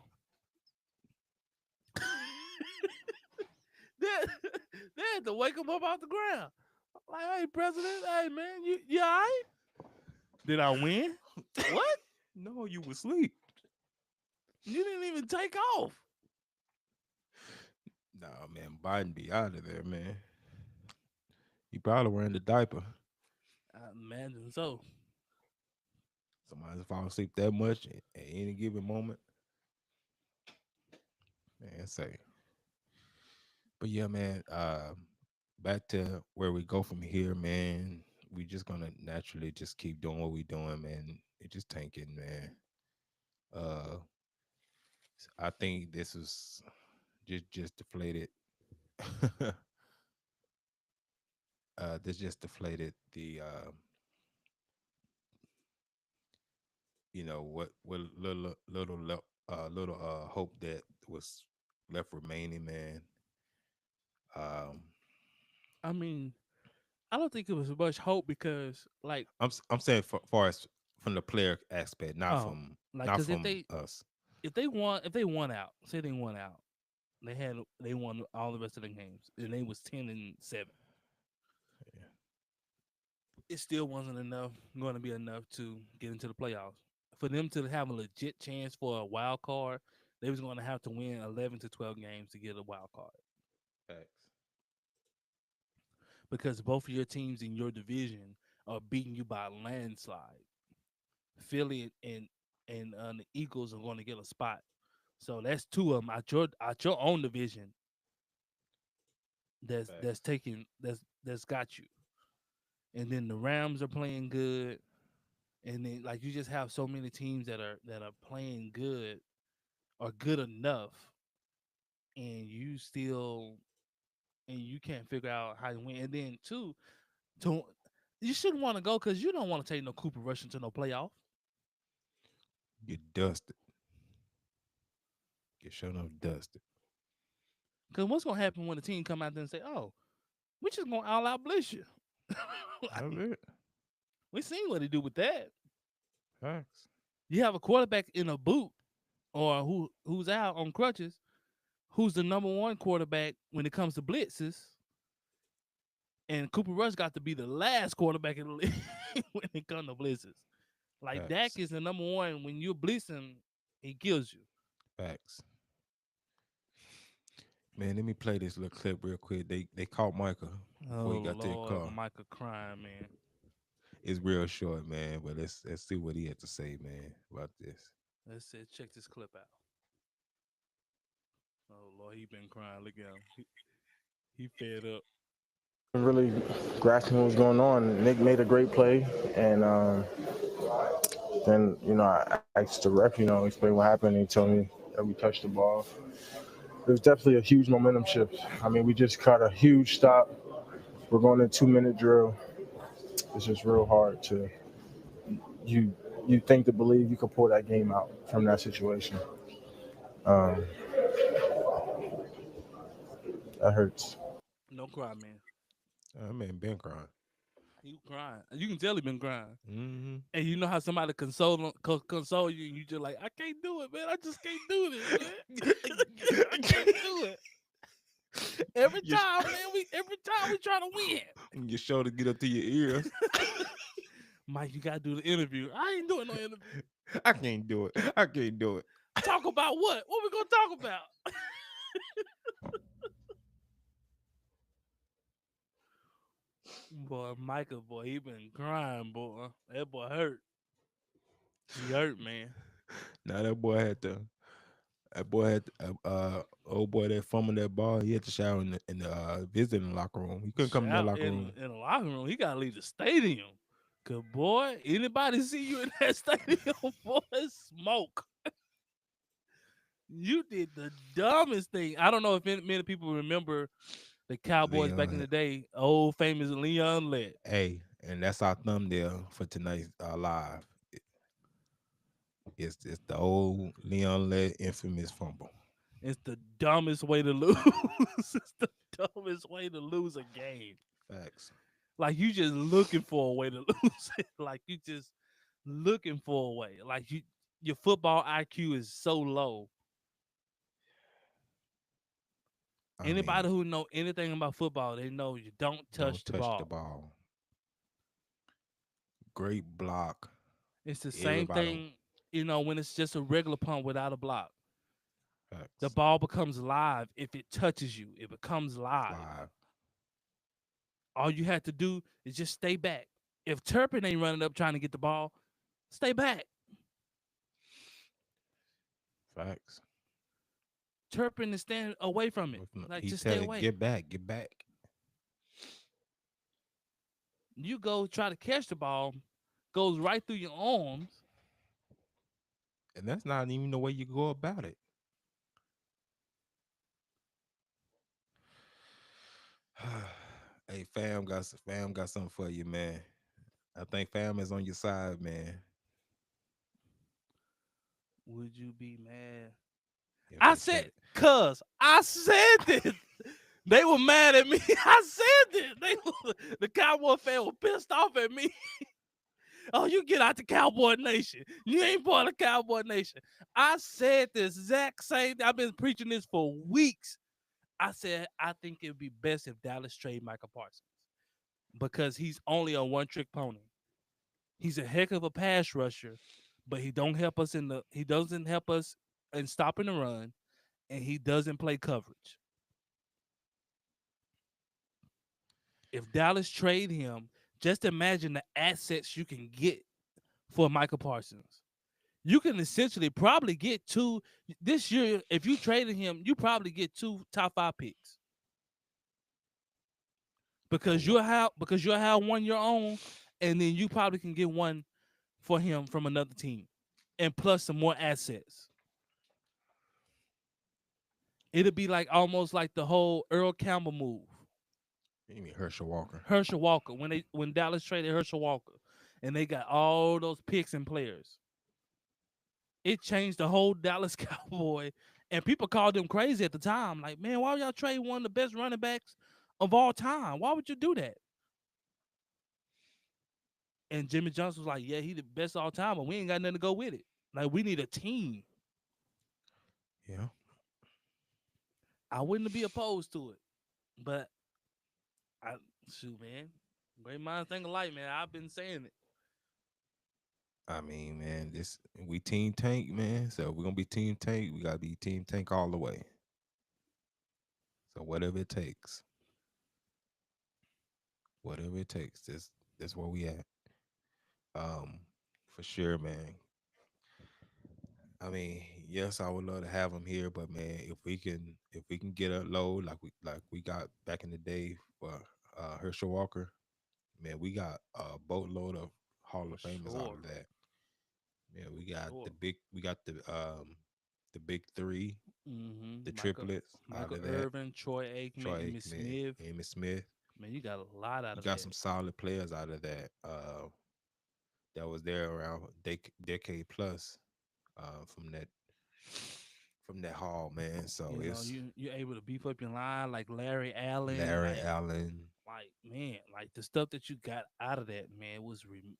they, they had to wake him up off the ground. Like, hey, President, hey man, you all right? Did I win? What? No, you was asleep. You didn't even take off. Nah, man, Biden be out of there, man. He probably wearing the diaper. I imagine so. Somebody's falling asleep that much at any given moment. Man, say. But yeah, man, back to where we go from here, man. We just gonna naturally just keep doing what we doing, man. It just tanking, man. Uh I think this was just deflated. This just deflated the what little hope that was left remaining, man. Um I mean, I don't think it was much hope because, like, I'm saying far as from the player aspect, oh, like, not because if from they us. if they won out, say they won out, they won all the rest of the games, and they was 10-7. Yeah. It still wasn't enough, going to be enough to get into the playoffs. For them to have a legit chance for a wild card, they was going to have to win 11 to 12 games to get a wild card Facts. because both of your teams in your division are beating you by a landslide. Philly and the Eagles are going to get a spot. So that's two of them out your own division that's Facts. taking that's got you. And then the Rams are playing good. And then like you just have so many teams that are playing good or good enough, and you can't figure out how to win. And then two, to you shouldn't want to go because you don't want to take no Cooper Rush into no playoff. Get dusted. Get shown up dusted. Because what's gonna happen when the team come out there and say, "Oh, we just gonna all out blitz you"? That's it. We seen what he do with that. Facts. You have a quarterback in a boot or who's out on crutches, who's the number one quarterback when it comes to blitzes, and Cooper Rush got to be the last quarterback in the league when it comes to blitzes. Like Dak Facts. is the number one when you're blitzing, he kills you. Facts. Man, let me play this little clip real quick. They caught Michael before Oh he got to the Lord, car. Micah crying, man. It's real short, man, but let's see what he had to say, man, about this. Let's say check this clip out. Oh Lord, he been crying. Look at him. He fed up. Really grasping what was going on. Nick made a great play, and then I asked the ref, explain what happened. And he told me that we touched the ball. It was definitely a huge momentum shift. I mean, we just caught a huge stop. We're going to 2-minute drill. It's just real hard to you. You think to believe you could pull that game out from that situation. Um, that hurts. Don't cry, man. Man, been crying. He crying. You can tell he been crying. Mm-hmm. And you know how somebody console you, and you just like, I can't do it, man. I just can't do this, man. I can't do it. Every Your, time, man. Every time we try to win. your shoulder get up to your ears. Mike, you gotta do the interview. I ain't doing no interview. I can't do it. I can't do it. Talk about what? What we gonna talk about? Boy, Micah, boy, he been crying, boy. That boy hurt. He hurt, man. Now that boy had to That boy had old boy that fumbled that ball. He had to shower in the visiting locker room. He couldn't come in that Shout locker room. in the locker room. He gotta leave the stadium. Cause boy, anybody see you in that stadium, boy, smoke. You did the dumbest thing. I don't know if many people remember the Cowboys back in Leon, the day. Old famous Leon Lett. hey, and that's our thumbnail for tonight's live. It's the old Leon led infamous fumble. It's the dumbest way to lose. It's the dumbest way to lose a game. Facts. Like you just looking for a way to lose it. Like you just looking for a way. Like your football IQ is so low. I Anybody mean, who know anything about football, they know you don't touch don't the touch the ball. ball. Great block. It's the same Everybody thing, when it's just a regular punt without a block. The facts. ball becomes live if it touches you. It becomes live. Live. All you have to do is just stay back. If Turpin ain't running up trying to get the ball, stay back. Facts. Turpin is standing away from it. Like He just stay tell it, away. get back, get back. You go try to catch the ball, goes right through your arms. And that's not even the way you go about it. Hey, fam got something for you, man. I think fam is on your side, man. Would you be mad? If I they said, catch it. cuz I said this. They were mad at me. I said this. The Cowboy fan were pissed off at me. Oh, you get out the Cowboy Nation. You ain't part of Cowboy Nation. I said this exact same thing. I've been preaching this for weeks. I said I think it would be best if Dallas trade Michael Parsons because he's only a one-trick pony. He's a heck of a pass rusher, but he doesn't help us in stopping the run, and he doesn't play coverage. If Dallas trade him, just imagine the assets you can get for Michael Parsons. You can essentially probably get two this year. If you traded him, you probably get two top five picks Oh, because you'll have one your own, and then you probably can get one for him from another team, and plus some more assets. It'll be like almost like the whole Earl Campbell move, you mean Herschel Walker? Herschel Walker when Dallas traded Herschel Walker, and they got all those picks and players. It changed the whole Dallas Cowboy, and people called them crazy at the time. Like, man, why would y'all trade one of the best running backs of all time? Why would you do that? And Jimmy Johnson was like, yeah, he the best of all time, but we ain't got nothing to go with it. Like, we need a team. Yeah. I wouldn't be opposed to it, but I shoot, man, great minds think alike, man. I've been saying it. I mean, man, this we team tank, man. So we're gonna be team tank. We gotta be team tank all the way. So whatever it takes, whatever it takes. That's where we at. Um, for sure, man. I mean, yes, I would love to have him here, but man, if we can get a load like we got back in the day for Herschel Walker, man, we got a boatload of Hall For of Famers out sure, of that. Yeah, for sure. we got the big three, the Michael triplets out Michael of that. Irvin, Troy Aikman, Troy Emmitt Aikman, Smith. Amy Smith. Man, you got a lot out You of got that. some solid players out of that. That was there around decade plus from that hall, man. So it's You're able to beef up your line like Larry Allen, Larry Allen. like man, like the stuff that you got out of that man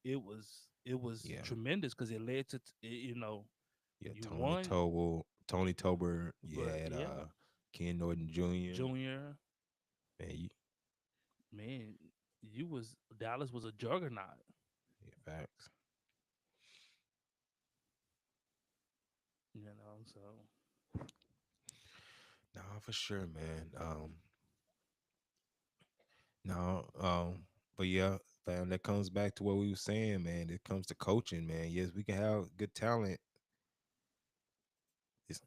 it was Yeah, tremendous because it led to yeah. you won, Tony Tober. You but had yeah, Ken Norton Jr. Junior, Man, man, you was Dallas was a juggernaut, yeah, facts. so No, for sure, man. No, but yeah, fam, that comes back to what we were saying, man. It comes to coaching, man. Yes, we can have good talent. It's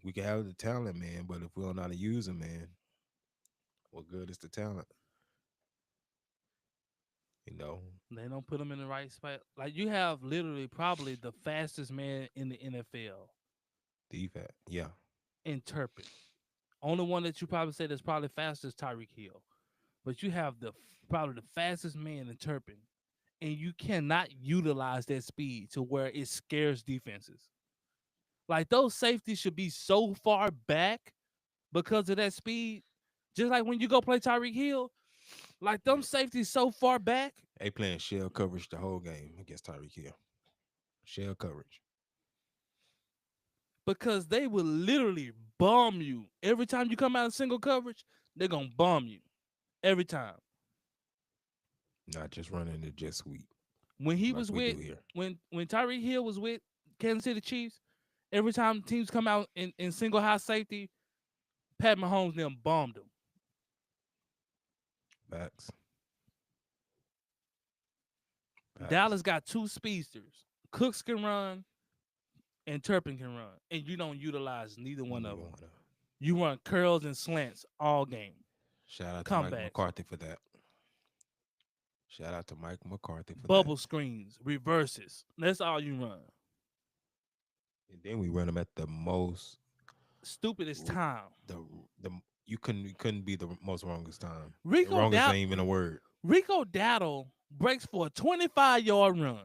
We can have the talent, man, but if we don't know how to use them, man, what good is the talent? You know, They don't put him in the right spot. Like you have literally probably the fastest man in the NFL defense. Yeah, in Turpin. Only one that you probably say that's probably faster is Tyreek Hill. But you have the probably the fastest man in Turpin, and you cannot utilize that speed to where it scares defenses. Like those safeties should be so far back because of that speed. Just like when you go play Tyreek Hill, like them man. safeties so far back They playing shell coverage the whole game against Tyreek Hill. Shell coverage. because they will literally bomb you every time you come out of single coverage. They're gonna bomb you every time. Not just running the jet sweep When he like was we do with here. when Tyreek Hill was with Kansas City Chiefs, every time teams come out in single high safety, Pat Mahomes them bombed them. Facts. Facts. Dallas got two speedsters. Cooks can run and Turpin can run, and you don't utilize neither one of Neither them. one of. You run curls and slants all game. Shout out to Mike Comebacks, McCarthy for that. Shout out to Mike McCarthy for that. bubble screens, reverses. That's all you run. And then we run them at the most Stupidest time. the the you couldn't be the most wrongest time. Rico Wrongest Dow ain't even a word. Rico Dowdle breaks for a 25-yard run.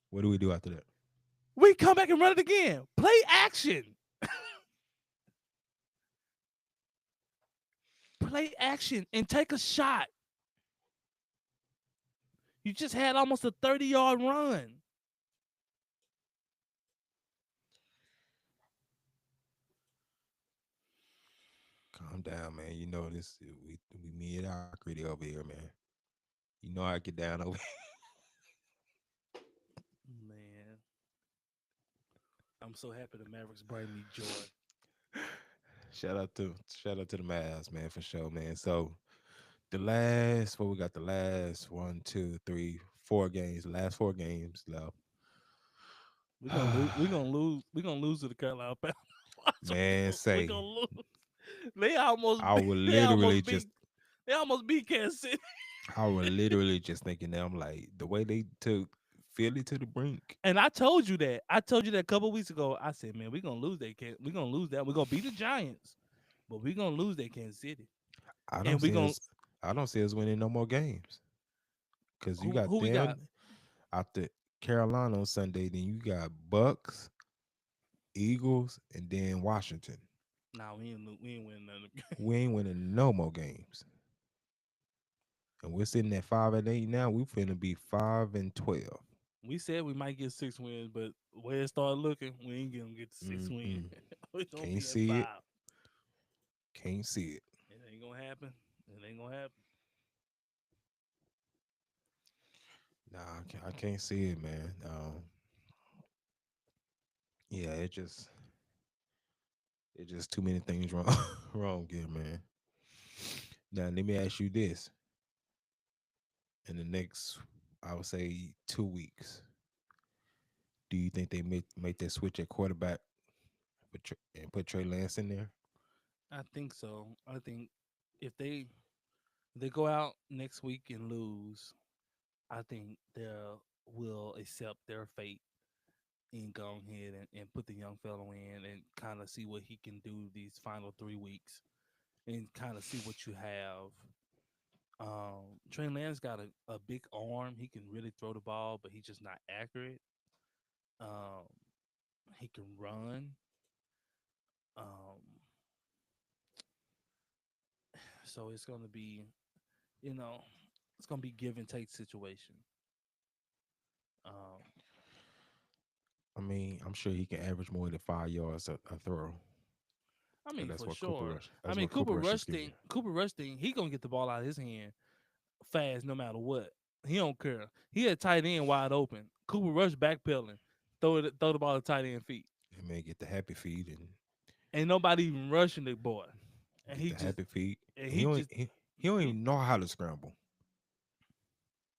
What do we do after that? We come back and run it again. Play action. Play action and take a shot. You just had almost a 30-yard run. Calm down, man. You know this. We mediocrity over here, man. You know I get down over. Man, I'm so happy the Mavericks bring me joy. Shout out to the Mavs, man, for sure, man. So the last what we got the last one, two, three, 4 games. The last 4 games left. We're gonna lose. We're gonna lose. We're gonna lose to the Carolina Panthers. Man, We're say gonna lose. They almost I beat. would They literally almost just beat. They almost beat Kansas City. I was literally just thinking that I'm like the way they took Philly to the brink. And I told you that. I told you that a couple weeks ago. I said, man, we're gonna lose that. We're gonna lose that. We're gonna beat the Giants, but we're gonna lose that Kansas City. I don't And we're see gonna us. I don't see us winning no more games because you got who we got? them after Carolina on Sunday. Then you got Bucks, Eagles, and then Washington. Nah, we ain't winning none of them. We ain't winning no more games, and we're sitting at 5-8 now. We finna be 5-12. We said we might get 6 wins, but where it started looking, we ain't gonna get the 6 win. Mm-mm. We gonna Can't be at see it. 5. Can't see it. It ain't gonna happen. It ain't gonna happen. Nah, I can't see it, man. Yeah, it's just too many things wrong wrong here, man. Now let me ask you this: in the next, I would say 2 weeks, do you think they make that switch at quarterback and put Trey Lance in there? I think so. I think if they go out next week and lose, I think they will accept their fate and go ahead and put the young fellow in and kind of see what he can do these final 3 weeks and kind of see what you have. Trey Lance got a big arm. He can really throw the ball, but he's just not accurate. Um, he can run. Um, so it's gonna be, you know, it's gonna be give and take situation. Um, I mean, I'm sure he can average more than 5 yards a throw, I and mean that's for what Cooper sure. Rush. I That's mean what Cooper Rush is giving you. Cooper Rush thing, he gonna get the ball out of his hand fast no matter what. He don't care. He had tight end wide open. Cooper Rush backpedaling, throw the ball to tight end feet. He may get the happy feet and Ain't nobody even rushing the boy, and get he the just happy feet. and He he don't just he don't he even know how to scramble.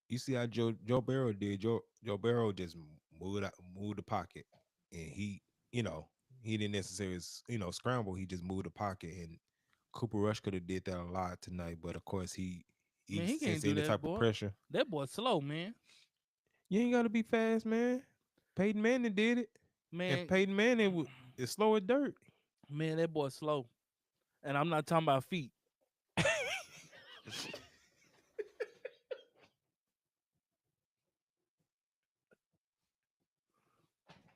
You see how Joe Barrow did. Joe Barrow just moved the pocket, and he he didn't necessarily scramble. He just moved the pocket, and Cooper Rush could have did that a lot tonight. But of course, he Man, he can't sense do any that, type of boy. pressure. That boy slow, man. You ain't got to be fast, man. Peyton Manning did it, and Man, Peyton Manning is slow as dirt. man, that boy slow. And I'm not talking about feet.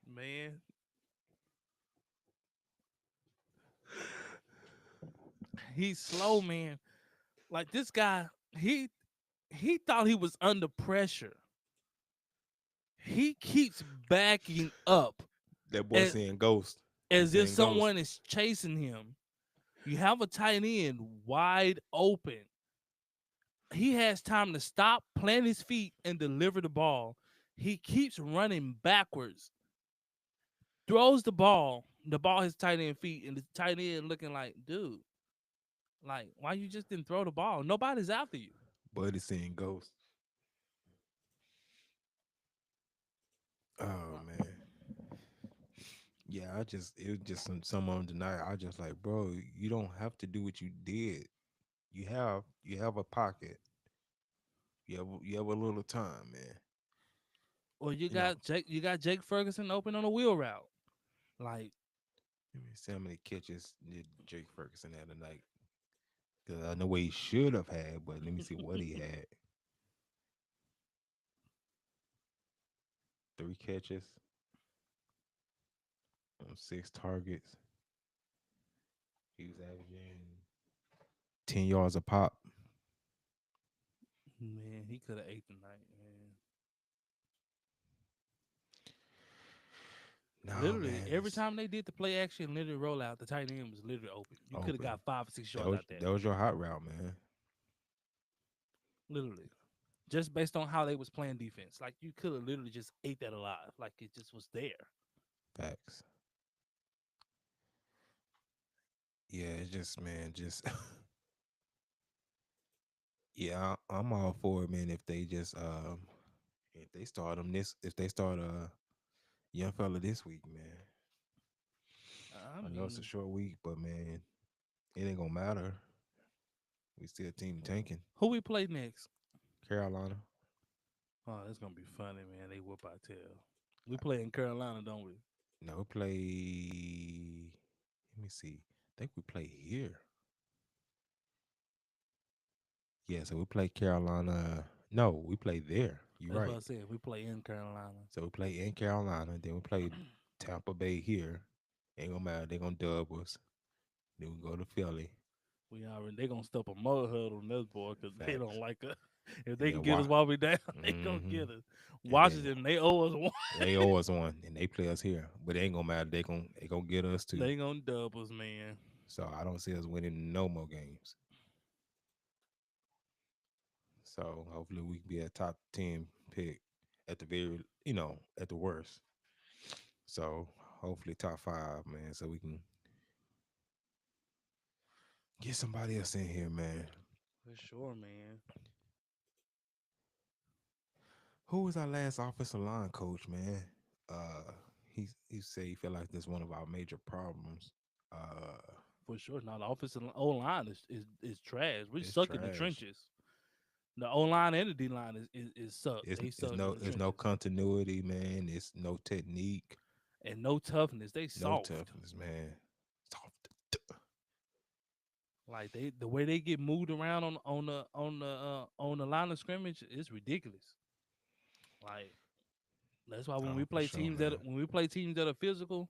Man, he's slow, man. Like this guy, he thought he was under pressure. He keeps backing up That boy as, saying ghost. He's as if saying ghost. someone is chasing him. You have a tight end wide open. He has time to stop, plant his feet, and deliver the ball. He keeps running backwards, throws the ball his tight end feet, and the tight end looking like, dude, like, why you just didn't throw the ball? Nobody's after you. Buddy saying ghost. Oh man. Yeah, it was just some on tonight. I just like, bro, you don't have to do what you did. You have a pocket. You have a little time, man. Or You know, You got Jake Ferguson open on a wheel route. Like, let me see how many catches did Jake Ferguson had tonight. Because I know what he should have had, but let me see what he had. 3 catches on 6 targets. He was averaging 10 yards a pop. man, he could have ate tonight, man. No, Literally, man, every it's time they did the play action, literally roll out, the tight end was literally open. You could have open. got 5 or 6 yards That was out there. that was your hot route, man. Literally. Just based on how they was playing defense. Like you could have literally just ate that alive. Like it just was there. Facts. Yeah, it's just man, just yeah, I'm all for it, man. If they start young fella this week, man. I I know it's a mean, short week, but man, it ain't gonna matter. We still team tanking. who we play next? Carolina. Oh, it's gonna be funny, man. They whoop our tail. We play in Carolina, don't we? No, we play. Let me see. I think we play here. Yeah, so we play Carolina. No, we play there. You're That's what I right. said. We play in Carolina. So we play in Carolina. Then we play Tampa Bay here. Ain't gonna matter. They gonna dub us. Then we go to Philly. We already they gonna step a mud hut on this boy because they don't Facts. like us. If And they can then get us why? while we down, they gonna Mm-hmm. get us. And then Washington, they owe us one. they owe us one, and they play us here. But it ain't gonna matter. They gonna get us too. They gonna dub us, man. So I don't see us winning no more games. So hopefully we can be a top 10 pick at the at the worst. So hopefully top 5, man, so we can get somebody else in here, man. For sure, man. Who was our last offensive line coach, man? Uh, he said he felt like this one of our major problems. Uh, For sure. Now the offensive O line is trash. We it's suck in the trash. trenches. The O line and the D line is suck. It's They it's suck in no the it's no trenches. continuity, man. It's no technique, And no toughness. They no soft. toughness, man. Soft. Like the way they get moved around on the line of scrimmage is ridiculous. Like that's why Oh, for sure, man. when we play teams that are physical,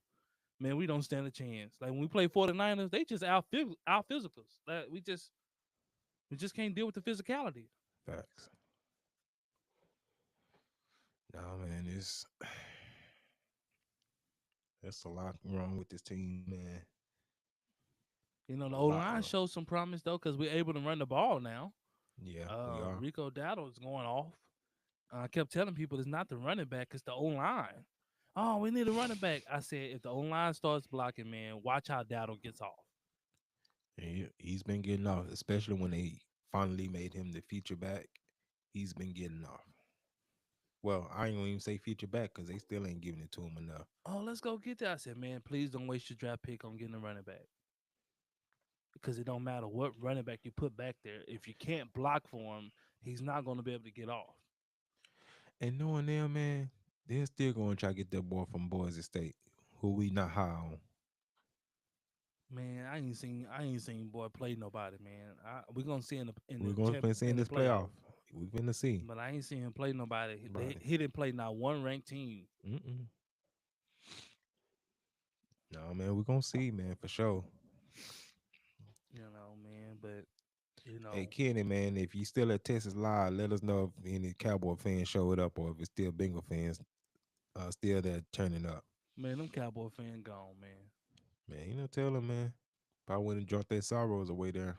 man, we don't stand a chance. Like when we play 49ers, they just out physicals. Like we just can't deal with the physicality. Facts. No, man, there's a lot wrong with this team, man. You know, A the O lot line wrong. shows some promise though, because we're able to run the ball now. Yeah, we are. Rico Dowdle is going off. I kept telling people it's not the running back, it's the O line. Oh, we need a running back. I said if the O line starts blocking, man, watch how Dowdle gets off. And he's been getting off, especially when they finally made him the feature back. He's been getting off. Well, I ain't gonna even say future back because they still ain't giving it to him enough. Oh, let's go get that. I said, man, please don't waste your draft pick on getting a running back because it don't matter what running back you put back there. If you can't block for him, he's not going to be able to get off. And knowing them, man, they're still gonna try to get that boy from Boise State, who we not high on. Man, I ain't seen boy play nobody, man. We gonna see We're gonna see in in the this playoff. playoff, We finna see. but I ain't seen him play nobody. Body. He didn't play not one ranked team. Mm-mm. No, man, we're gonna see, man, for sure. Man. But you Hey, know, Kenny, man, if you still at Texas Live, let us know if any Cowboy fans showed up or if it's still Bengal fans still there turning up. man, them Cowboy fan gone, man. Man, tell them, man. Probably went and dropped their sorrows away there.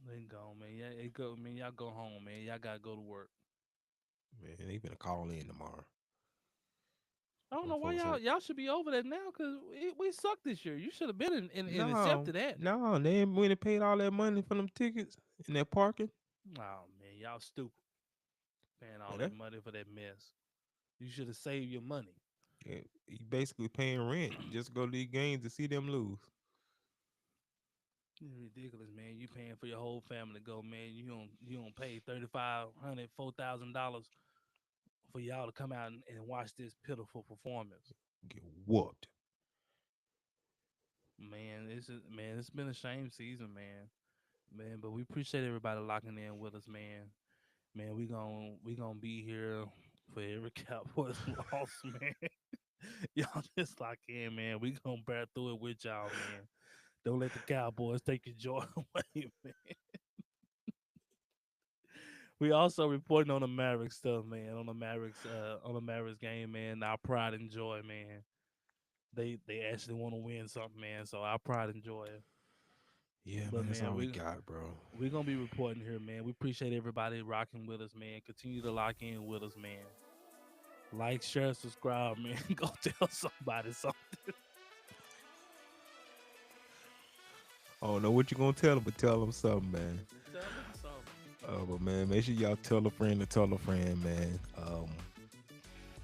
They gone, man. Yeah, it go, man. Y'all go home, man. Y'all gotta go to work. Man, they finna call in tomorrow. I don't Them know why folks y'all hurt. y'all should be over that now because we sucked this year. You should have been in No, accepted that. no, they ain't went and paid all that money for them tickets and that parking. Oh man, y'all stupid paying all Man, that money for that mess. You should have saved your money. you basically paying rent just to go to these games to see them lose. It's ridiculous, man. You paying for your whole family to go, man. You don't pay $3,500, $4,000 for y'all to come out and watch this pitiful performance. Get whooped. Man, it's been a shame season, man. But we appreciate everybody locking in with us, man. Man, we gonna be here for every Cowboys loss, man. Y'all just lock in, man. We gonna bear through it with y'all, man. Don't let the Cowboys take your joy away, man. We also reporting on the Mavericks stuff, man. On the Mavericks game, man. Our pride and joy, man. They actually want to win something, man. So our pride and joy. Yeah, But man, that's man, all we got, bro. we're gonna be reporting here, man. We appreciate everybody rocking with us, man. Continue to lock in with us, man. Like, share, subscribe, man. Go tell somebody something. I don't know what you gonna tell them, but tell them something, man. Just tell them something. But man, make sure y'all tell a friend to tell a friend, man.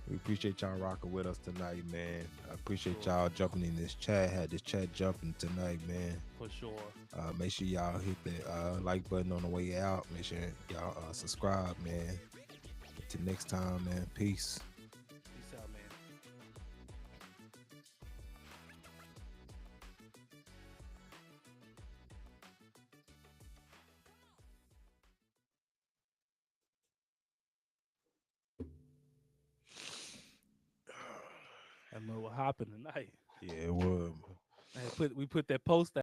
We appreciate y'all rocking with us tonight, man. I appreciate Sure. y'all jumping in this chat. Had this chat jumping tonight, man. For sure. Make sure y'all hit the like button on the way out. Make sure y'all subscribe, man. Until next time, man. Peace. Peace out, man. That mother was hopping tonight. Yeah, it was. We put that post